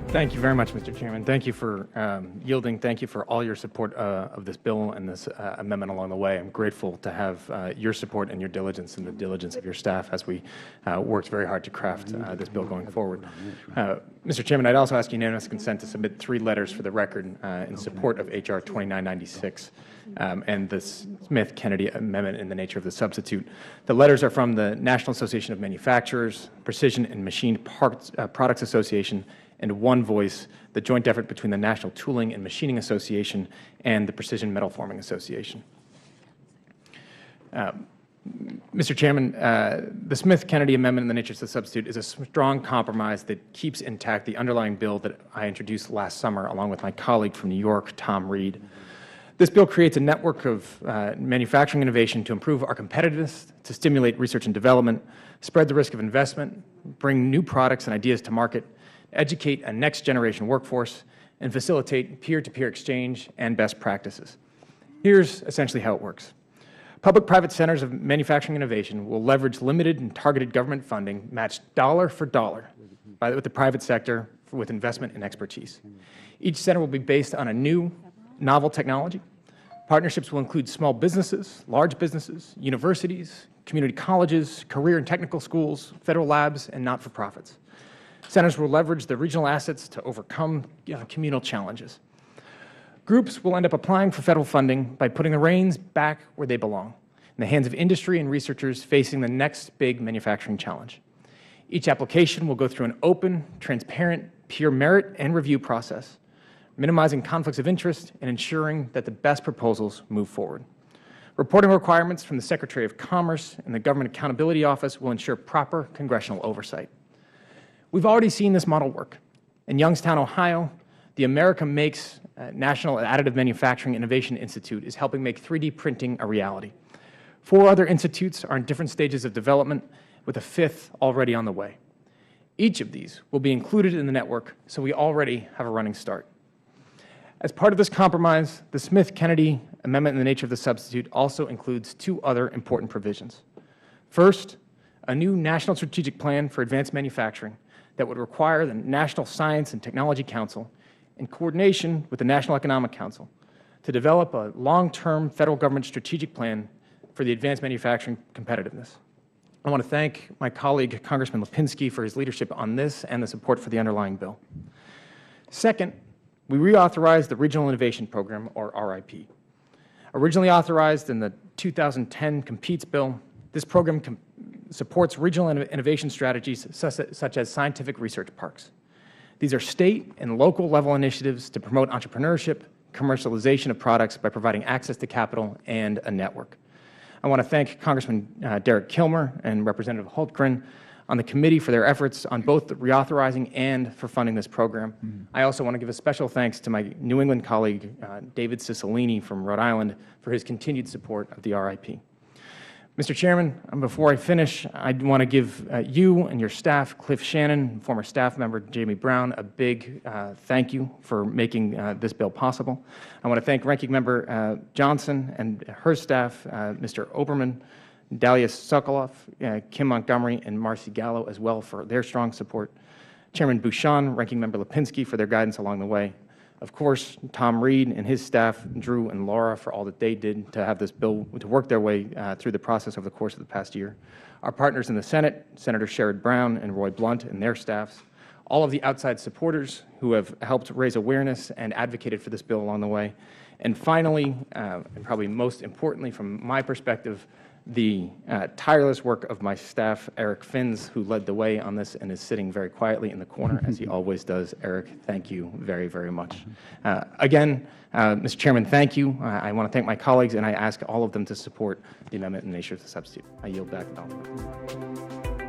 Thank you very much, Mr. Chairman. Thank you for yielding. Thank you for all your support of this bill and this amendment along the way. I'm grateful to have your support and your diligence and the diligence of your staff as we worked very hard to craft this bill going forward. Mr. Chairman, I'd also ask unanimous consent to submit 3 letters for the record in support of H.R. 2996 and the Smith-Kennedy amendment in the nature of the substitute. The letters are from the National Association of Manufacturers, Precision and Machined Products Association, and One Voice, the joint effort between the National Tooling and Machining Association and the Precision Metal Forming Association. Mr. Chairman, the Smith-Kennedy amendment in the nature of the substitute is a strong compromise that keeps intact the underlying bill that I introduced last summer along with my colleague from New York, Tom Reed. This bill creates a network of manufacturing innovation to improve our competitiveness, to stimulate research and development, spread the risk of investment, bring new products and ideas to market, educate a next-generation workforce, and facilitate peer-to-peer exchange and best practices. Here's essentially how it works. Public-private centers of manufacturing innovation will leverage limited and targeted government funding matched dollar for dollar with the private sector with investment and expertise. Each center will be based on a new, novel technology. Partnerships will include small businesses, large businesses, universities, community colleges, career and technical schools, federal labs, and not-for-profits. Centers will leverage the regional assets to overcome communal challenges. Groups will end up applying for federal funding by putting the reins back where they belong, in the hands of industry and researchers facing the next big manufacturing challenge. Each application will go through an open, transparent, peer merit and review process, minimizing conflicts of interest and ensuring that the best proposals move forward. Reporting requirements from the Secretary of Commerce and the Government Accountability Office will ensure proper congressional oversight. We've already seen this model work. In Youngstown, Ohio, the America Makes National Additive Manufacturing Innovation Institute is helping make 3D printing a reality. 4 other institutes are in different stages of development, with a 5th already on the way. Each of these will be included in the network, so we already have a running start. As part of this compromise, the Smith-Kennedy amendment in the nature of the substitute also includes 2 other important provisions. First, a new National Strategic Plan for Advanced Manufacturing that would require the National Science and Technology Council, in coordination with the National Economic Council, to develop a long-term federal government strategic plan for the advanced manufacturing competitiveness. I want to thank my colleague, Congressman Lipinski, for his leadership on this and the support for the underlying bill. Second, we reauthorized the Regional Innovation Program, or RIP. Originally authorized in the 2010 Competes bill, this program supports regional innovation strategies such as scientific research parks. These are state and local level initiatives to promote entrepreneurship, commercialization of products by providing access to capital and a network. I want to thank Congressman Derek Kilmer and Representative Hultgren on the committee for their efforts on both the reauthorizing and for funding this program. I also want to give a special thanks to my New England colleague, David Cicilline from Rhode Island, for his continued support of the RIP. Mr. Chairman, before I finish, I want to give you and your staff, Cliff Shannon, former staff member Jamie Brown, a big thank you for making this bill possible. I want to thank Ranking Member Johnson and her staff, Mr. Oberman, Dahlia Sokoloff, Kim Montgomery, and Marcy Gallo as well for their strong support. Chairman Bouchon, Ranking Member Lipinski for their guidance along the way. Of course, Tom Reed and his staff, Drew and Laura, for all that they did to have this bill to work their way through the process over the course of the past year. Our partners in the Senate, Senator Sherrod Brown and Roy Blunt and their staffs. All of the outside supporters who have helped raise awareness and advocated for this bill along the way. And finally, and probably most importantly from my perspective, the tireless work of my staff, Eric Finns, who led the way on this and is sitting very quietly in the corner, as he always does. Eric, thank you very, very much. Again, Mr. Chairman, thank you. I want to thank my colleagues, and I ask all of them to support the amendment in the nature of the substitute. I yield back the balance.